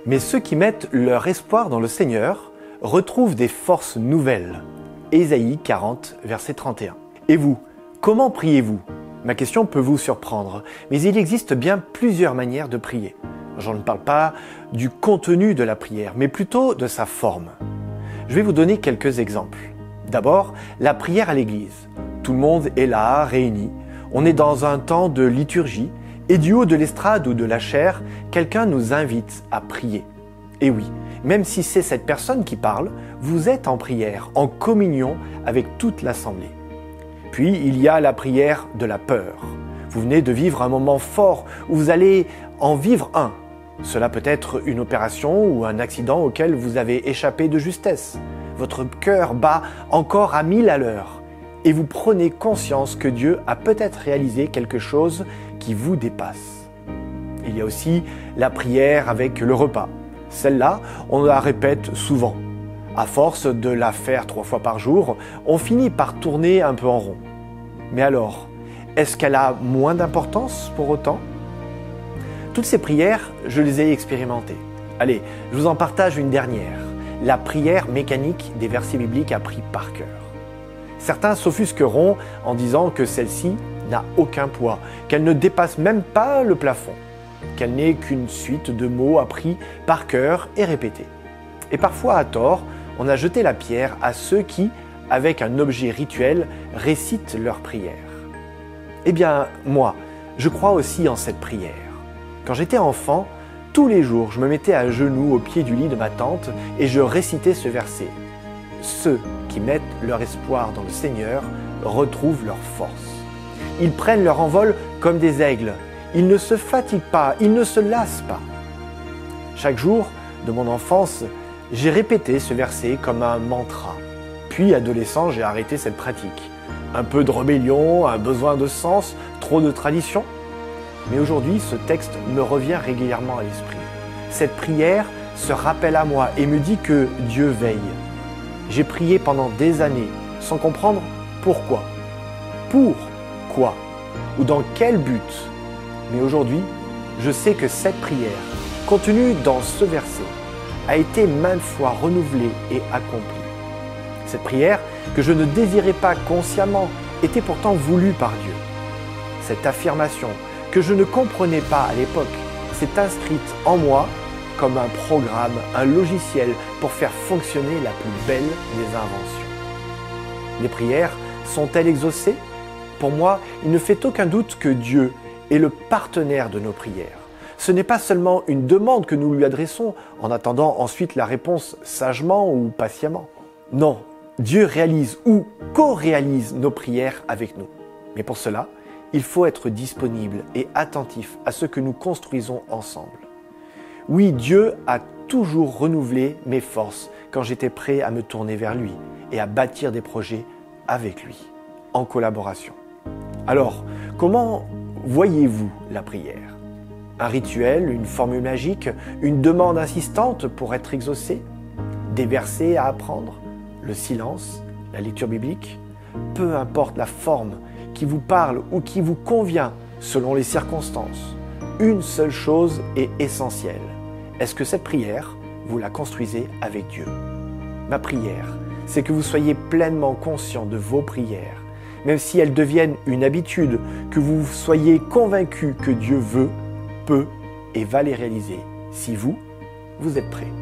Mais ceux qui mettent leur espoir dans le Seigneur retrouvent des forces nouvelles. Ésaïe 40, verset 31. Et vous, comment priez-vous ? Ma question peut vous surprendre, mais il existe bien plusieurs manières de prier. Je ne parle pas du contenu de la prière, mais plutôt de sa forme. Je vais vous donner quelques exemples. D'abord, la prière à l'église. Tout le monde est là, réuni. On est dans un temps de liturgie et du haut de l'estrade ou de la chaire, quelqu'un nous invite à prier. Et oui, même si c'est cette personne qui parle, vous êtes en prière, en communion avec toute l'assemblée. Puis, il y a la prière de la peur. Vous venez de vivre un moment fort où vous allez en vivre un. Cela peut être une opération ou un accident auquel vous avez échappé de justesse. Votre cœur bat encore à 1000 à l'heure et vous prenez conscience que Dieu a peut-être réalisé quelque chose qui vous dépasse. Il y a aussi la prière avec le repas. Celle-là, on la répète souvent. À force de la faire 3 fois par jour, on finit par tourner un peu en rond. Mais alors, est-ce qu'elle a moins d'importance pour autant ? Toutes ces prières, je les ai expérimentées. Allez, je vous en partage une dernière. La prière mécanique des versets bibliques appris par cœur. Certains s'offusqueront en disant que celle-ci n'a aucun poids, qu'elle ne dépasse même pas le plafond, qu'elle n'est qu'une suite de mots appris par cœur et répétés. Et parfois, à tort, on a jeté la pierre à ceux qui, avec un objet rituel, récitent leur prière. Eh bien, moi, je crois aussi en cette prière. Quand j'étais enfant, tous les jours, je me mettais à genoux au pied du lit de ma tante et je récitais ce verset. Ceux qui mettent leur espoir dans le Seigneur retrouvent leur force. Ils prennent leur envol comme des aigles. Ils ne se fatiguent pas, ils ne se lassent pas. Chaque jour de mon enfance, j'ai répété ce verset comme un mantra. Puis, adolescent, j'ai arrêté cette pratique. Un peu de rébellion, un besoin de sens, trop de tradition. Mais aujourd'hui, ce texte me revient régulièrement à l'esprit. Cette prière se rappelle à moi et me dit que Dieu veille. J'ai prié pendant des années sans comprendre pourquoi. Pour quoi ? Ou dans quel but ? Mais aujourd'hui, je sais que cette prière, contenue dans ce verset, a été maintes fois renouvelée et accomplie. Cette prière, que je ne désirais pas consciemment, était pourtant voulue par Dieu. Cette affirmation, que je ne comprenais pas à l'époque, s'est inscrite en moi comme un programme, un logiciel pour faire fonctionner la plus belle des inventions. Les prières sont-elles exaucées ? Pour moi, il ne fait aucun doute que Dieu est le partenaire de nos prières. Ce n'est pas seulement une demande que nous lui adressons en attendant ensuite la réponse sagement ou patiemment. Non, Dieu réalise ou co-réalise nos prières avec nous. Mais pour cela, il faut être disponible et attentif à ce que nous construisons ensemble. Oui, Dieu a toujours renouvelé mes forces quand j'étais prêt à me tourner vers lui et à bâtir des projets avec lui, en collaboration. Alors, comment voyez-vous la prière ? Un rituel, une formule magique, une demande insistante pour être exaucée ? Des versets à apprendre ? Le silence ? La lecture biblique ? Peu importe la forme qui vous parle ou qui vous convient selon les circonstances, une seule chose est essentielle. Est-ce que cette prière, vous la construisez avec Dieu ? Ma prière, c'est que vous soyez pleinement conscient de vos prières, même si elles deviennent une habitude, que vous soyez convaincu que Dieu veut, peut et va les réaliser, si vous êtes prêts.